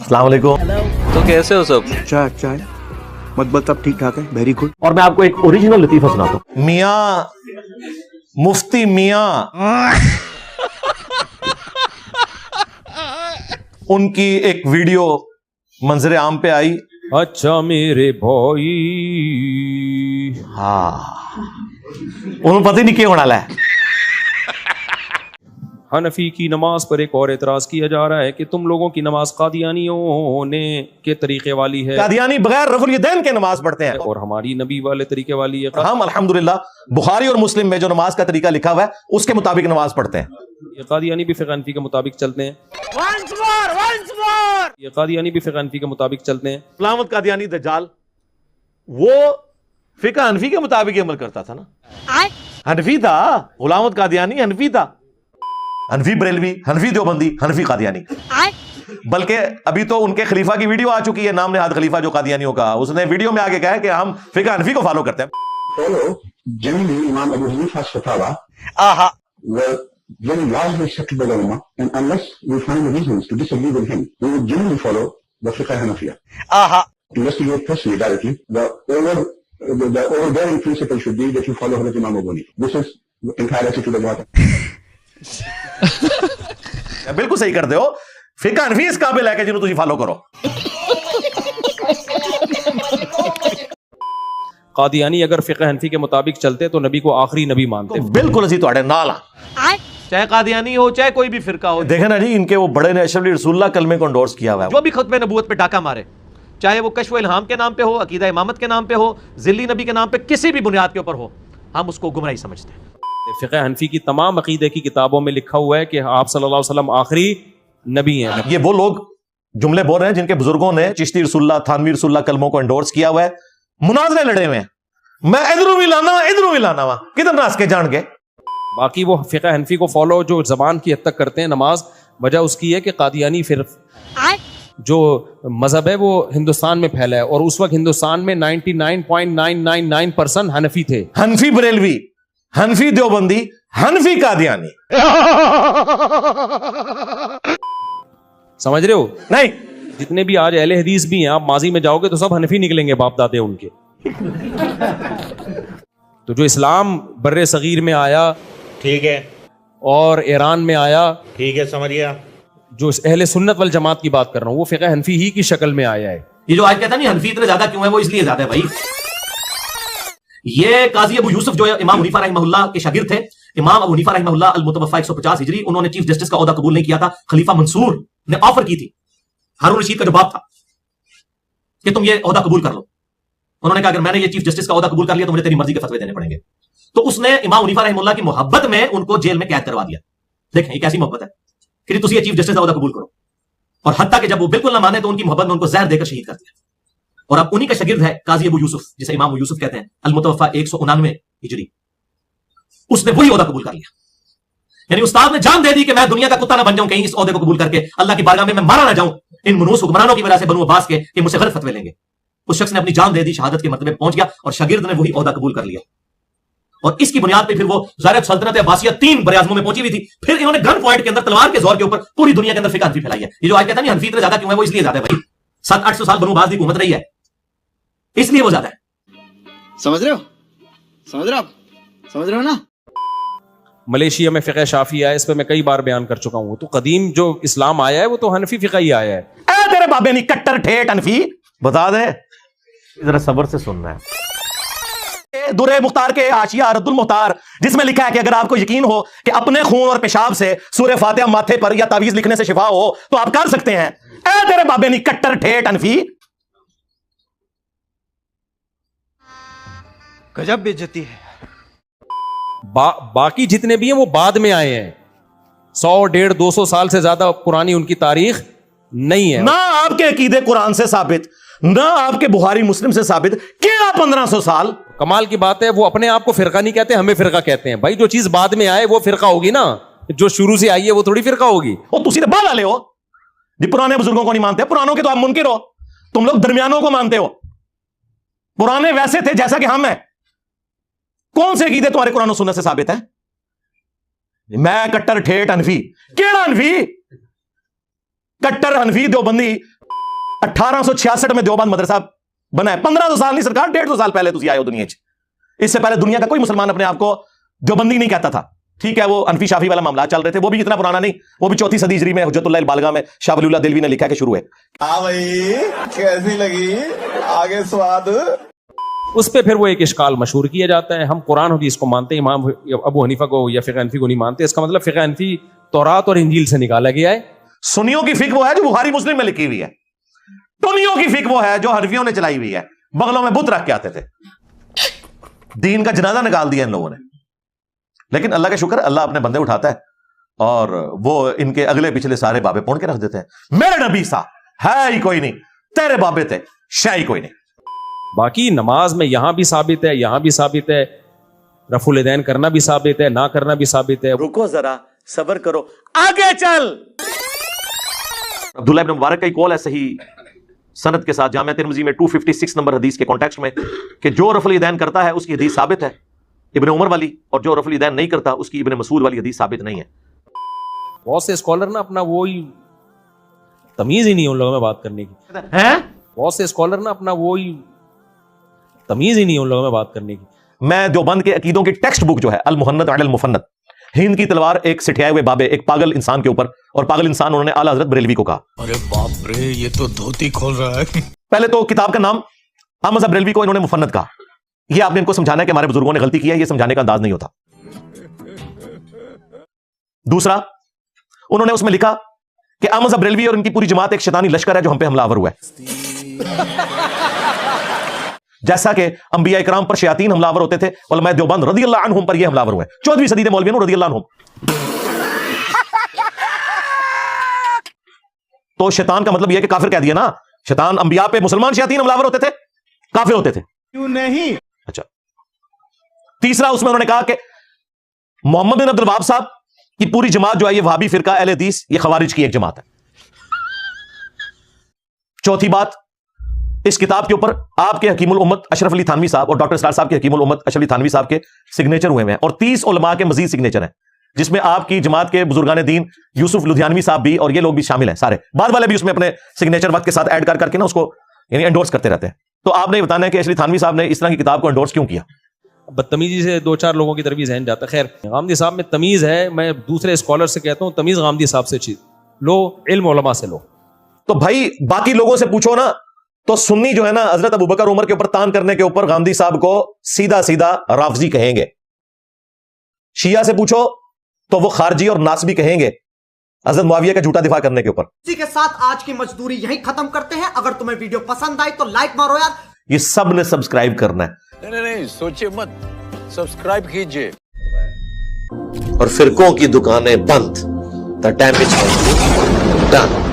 अस्सलाम वालेकुम। तो कैसे हो सब? चाय मत सब ठीक ठाक है, वेरी गुड। और मैं आपको एक ओरिजिनल लतीफा सुनाता हूँ। मियाँ मुफ्ती मियाँ उनकी एक वीडियो मंजर आम पे आई। अच्छा मेरे भाई, हाँ उन्हें पता ही नहीं क्यों होना है। हनफी की नमाज पर एक और एतराज किया जा रहा है कि तुम लोगों की नमाज कादियानियों ने के तरीके वाली है कादियानी बगैर रफुल यदैन के नमाज पढ़ते हैं और हमारी नबी वाले तरीके वाली है। हम अल्हम्दुलिल्लाह बुखारी और मुस्लिम में जो नमाज का तरीका लिखा हुआ है उसके मुताबिक नमाज पढ़ते हैं। ये कादियानी भी फिक़ह हनफी के मुताबिक चलते हैं। ये कादियानी भी फिक़ह हनफी के मुताबिक चलते हैं। गुलाम कादियानी दज्जाल वो फिक़ह हनफी के मुताबिक अमल करता था ना, हनफी था। गुलाम कादियानी हनफी था, हनफी बरेलवी, हनफी देवबंदी, हनफी कादियानी। बल्कि अभी तो उनके खलीफा की वीडियो आ चुकी है, नाम नेहाद खलीफा जो कादियानियों का, उसने वीडियो में आगे कहा है कि हम फिक़ह हनफी को फॉलो करते हैं। Follow generally Imam Abu Hanifa's fatwa were very largely accepted by the Ummah, and unless we find reasons to disagree with him, we would generally follow the Fiqh Hanafiya. To investigate personally directly, the overbearing principle should be that you follow Hazrat Imam Abu Hanifa. This is the entire attitude of what. बिल्कुल सही करते हो। फिक़ह हनफी इस काबिल है कि जिन्हों तुम फॉलो करो। कादियानी अगर फिक़ह हनफी के मुताबिक चलते तो नबी को आखिरी नबी मानते। बिल्कुल असी तुहाडे नाल हां, चाहे कादियानी हो चाहे कोई भी फिरका हो। देखे ना जी, इनके वो बड़े ने अशरफ रसूलुल्लाह कलमे को एंडोर्स किया हुआ है। जो भी खुतबे नबूवत पे डाका मारे, चाहे वो कश्फ इल्हाम के नाम पे हो, अकीदा इमामत के नाम पे हो, जिल्ली नबी के नाम पे, किसी भी बुनियाद के ऊपर हो, हम उसको गुमराही समझते हैं। फिक़ह हनफी की तमाम अकीदे की किताबों में लिखा हुआ है कि आप सल्लल्लाहु अलैहि वसल्लम आखिरी नबी हैं। ये वो लोग जुमले बोल रहे हैं जिनके बुजुर्गों ने चिश्ती रसूलुल्लाह, थानवी रसूलुल्लाह कलमों को एंडोर्स किया हुआ है। मुनाजरे लड़े हुए हैं, मैं इधरों भी लाना वहां किधर नास के जान गए। बाकी वो फिक़ह हनफी को फॉलो जो जबान की हद तक करते हैं नमाज, वजह उसकी है कि कादियानी फिर जो मजहब है वो हिंदुस्तान में फैला है और उस वक्त हिंदुस्तान में 99.999% हनफी थे। हनफी बरेलवी, हनफी देवबंदी, हनफी कादियानी। समझ रहे हो? नहीं, जितने भी आज अहले हदीस भी हैं, आप माजी में जाओगे तो सब हनफी निकलेंगे, बाप दादे उनके। तो जो इस्लाम बर्रे सगीर में आया, ठीक है, और ईरान में आया, ठीक है, समझ गया। जो अहले सुन्नत वल जमात की बात कर रहा हूं, वो फिक़ह हनफी ही की शक्ल में आया है। ये जो आज कहता नहीं हनफी इतने ज्यादा क्यों है, वो इसलिए ज्यादा है भाई। ये काजी अबू यूसुफ जो इमाम हनीफा रहमहुल्लाह के शागिर्द थे, इमाम अबू हनीफा रहमहुल्लाह अल-मुतवफ़्फ़ा 150 हिजरी, उन्होंने चीफ जस्टिस का ओहदा कबूल नहीं किया था। खलीफा मंसूर ने ऑफर की थी, हारून रशीद का जो बाप था, कि तुम ये ओहदा कबूल कर लो। उन्होंने कहा अगर मैंने ये चीफ जस्टिस का ओहदा कबूल कर लिया तो मुझे तेरी मर्जी के फतवे देने पड़ेंगे। तो उसने इमाम हनीफा रहमहुल्लाह की मोहब्बत में उनको जेल में कैद करवा दिया। देखें ये कैसी मोहब्बत है कि तुम ये चीफ जस्टिस का ओहदा कबूल करो। और हत्ता कि जब वो बिल्कुल ना माने तो उनकी मोहब्बत में उनको जहर देकर शहीद कर दिया। और अब उन्हीं का शागिर्द है काजी अबू यूसुफ, जिसे इमाम अबू यूसुफ कहते हैं, अल-मुतवफ़्फ़ा 199 हिजरी। उसने वही ओहदा कबूल कर लिया। यानी उस्ताद ने जान दे दी कि मैं दुनिया का कुत्ता ना बन जाऊं कहीं इस ओहदे को कबूल करके, अल्लाह की बारगाह में मैं मारा ना जाऊं इन मुनूस हुक्मरानों की वजह से, बनु अब्बास के, कि मुझसे गलत फतवे लेंगे। उस शख्स ने अपनी जान दे दी, शहादत के मर्तबे पहुंच गया और शागिर्द ने वही ओहदा कबूल कर लिया। और इसकी बुनियाद पे फिर वो ज़ाहिर सल्तनत अब्बासिया 3 बरे-आज़मों में पहुंची हुई थी। फिर इन्होंने गन पॉइंट के अंदर तलवार के जोर के ऊपर पूरी दुनिया के अंदर फिक़ह हनफी फैलाई है। ये जो आज कहता नहीं हनफी इतने ज्यादा क्यों है, वो इसलिए ज्यादा है भाई। 700-800 साल बनु अब्बास की हुकूमत रही है, इसलिए वो ज्यादा है। समझ रहे हो? समझ रहे हो ना? मलेशिया में फ़िक़ह शाफ़ी आया, इस पर मैं कई बार बयान कर चुका हूं। तो कदीम जो इस्लाम आया है वो तो हनफी फ़िक़ह ही आया है। तेरे बाबे नहीं कट्टर ठेठ हनफी बता दे, जरा सब्र से सुनना है। दुरे मुख्तार के आशिया रद्दुल मुख्तार, जिसमें लिखा है कि अगर आपको यकीन हो कि अपने खून और पेशाब से सूरह फातिहा माथे पर या तावीज लिखने से शिफा हो तो आप कर सकते हैं। तेरे बाबे नहीं कट्टर ठेठ हनफी। गजब बेइज्जती है। बाकी जितने भी हैं वो बाद में आए हैं। 100, 150, 200 साल से ज्यादा पुरानी उनकी तारीख नहीं है। ना आपके अकीदे कुरान से साबित, ना आपके बुखारी मुस्लिम से साबित, क्या 1500 साल। कमाल की बात है, वो अपने आप को फिरका नहीं कहते, हमें फिरका कहते हैं। भाई जो चीज बाद में आए वो फिरका होगी ना, जो शुरू से आई है वो थोड़ी फिरका होगी। तुसी तो बाद वाले हो जी, पुराने बुजुर्गों को नहीं मानते। पुरानों के तो आप मुनकिर हो, तुम लोग दरमियानों को मानते हो। पुराने वैसे थे जैसा कि हम हैं। कौन से अकीदे तुम्हारे कुरान और सुन्नत से साबित है? मैं कट्टर ठेठ हनफी, केड़ा हनफी? कट्टर हनफी देवबंदी 1866 में देवबंद मदरसा बना है। 1500 साल नहीं सरकार, 150 साल पहले तुसी आए हो दुनिया च। इससे पहले दुनिया का कोई मुसलमान अपने आप को देवबंदी नहीं कहता था। ठीक है, वो अनफी शाफी वाला मामला चल रहे थे, वो भी इतना पुराना नहीं, वो भी 4वीं सदी हिजरी में हुज्जतुल्लाह बालगा में शाह वलीउल्लाह दिलवी ने लिखा कि शुरू है। हाँ भाई, कैसी लगी आगे स्वाद? उस पे फिर वो एक इश्काल मशहूर किया जाता है, हम कुरान हदीस को मानते हैं, इमाम अबू हनीफा को या फिक़ह हनफी को नहीं मानते। इसका मतलब फिक़ह हनफी तौरात और इंजील से निकाला गया है। सुन्नियों की फिक्र वो है जो बुखारी मुस्लिम में लिखी हुई है, टुनियों की फिक्र वो है जो हनफियों ने चलाई हुई है, बगलों में बुत रख के आते थे। दीन का जनाजा निकाल दिया इन लोगों ने। लेकिन अल्लाह का शुक्र, अल्लाह अपने बंदे उठाता है और वो इनके अगले पिछले सारे बाबे पौन के रख देते हैं। मेरे नबी सा है ही कोई नहीं, तेरे बाबे थे शाह ही कोई नहीं। बाकी नमाज में यहां भी साबित है, यहां भी साबित है, रफुल यदैन करना भी साबित है, ना करना भी साबित है। रुको जरा, सब्र करो, आगे चल। अब्दुल्लाह इब्न मुबारक का कौल है सही सनद के साथ जामिया तिर्मिज़ी में 256 नंबर हदीस के कॉन्टेक्स्ट में कि जो रफुल यदैन करता है उसकी हदीस साबित है इब्न उमर वाली, और जो रफुल यदैन नहीं करता उसकी इब्न मसूद वाली हदीस साबित नहीं है। बहुत से स्कॉलर ना अपना वो ही तमीज ही नहीं उन लोगों में बात करने की हैं? बहुत से स्कॉलर ना अपना वो ही तमीज ही नहीं उन लोगों में बात करने की। मैं देवबंद के अकीदों की टेक्स्ट बुक जो है अल मुहन्नद अल मुफन्नद, हिंद की तलवार एक सिठियाए हुए बाबे, एक पागल इंसान के ऊपर, और पागल इंसान उन्होंने आला हजरत बरेलवी को कहा। अरे बाप रे, ये तो धोती खोल रहा है। पहले तो किताब का नाम अहमद बरेलवी को इन्होंने मुफन्नद कहा। यह आपने इनको समझाना है कि हमारे बुजुर्गों ने गलती की है, यह समझाने का अंदाज नहीं होता। दूसरा, उन्होंने उसमें लिखा कि अहमद बरेलवी और इनकी पूरी जमात एक शैतानी लश्कर है जो हम पे हमलावर हुआ है। जैसा कि अंबिया इकराम पर शयातीन हमलावर होते थे, उलमा देवबंद रज़ियल्लाहु अन्हुम पर यह हमलावर हुए। 14वीं सदी के मौलवियों रज़ियल्लाहु अन्हुम। तो शैतान का मतलब यह कि काफिर कह दिया ना। शैतान अंबिया पे मुसलमान शयातीन हमलावर होते थे, काफिर होते थे क्यों नहीं? अच्छा। तीसरा, उसमें उन्होंने कहा कि मोहम्मद बिन अब्दुल वहाब साहब की पूरी जमात जो है ये वहाबी फिरका अहले हदीस, ये खवारिज की एक जमात है। चौथी बात, इस किताब के ऊपर आपके हकीमुल उम्मत अशरफ अली थानवी साहब और डॉक्टर इसरार साहब के हकीमुल उम्मत अशरफ अली थानवी साहब के सिग्नेचर हुए हैं, और 30 उलमा के मजीद सिग्नेचर हैं, जिसमें आपकी जमात के बुजुर्गान दीन यूसुफ लुधियानवी साहब भी और ये लोग भी शामिल हैं। सारे बाद वाले भी उसमें अपने सिग्नेचर वक्त के साथ ऐड कर करके ना उसको यानी एंडोर्स करते रहते हैं। तो आपने बताना है कि अशरफ थानवी साहब ने इस तरह की किताब को एंडोर्स क्यों किया? बदतमीजी से 2-4 लोगों की तरफ ही जहन जाता है। खैर, गामदी साहब में तमीज है, मैं दूसरे स्कॉलर से कहता हूं तमीज गामदी साहब से लो, इल्म उलमा से लो। तो भाई बाकी लोगों से पूछो ना, तो सुन्नी जो है ना हजरत अबू बकर उमर के ऊपर तान करने के ऊपर गामदी साहब को सीधा सीधा राफजी कहेंगे। शिया से पूछो तो वो खारजी और नासबी कहेंगे हजरत मुआविया का झूठा दिफा करने के ऊपर। इसी के साथ आज की मजदूरी यहीं खत्म करते हैं। अगर तुम्हें वीडियो पसंद आई तो लाइक मारो यार। ये सब ने सब्सक्राइब करना है। नहीं, सोचिए मत, सब्सक्राइब कीजिए। और फिरकों की दुकानें बंद। The damage done.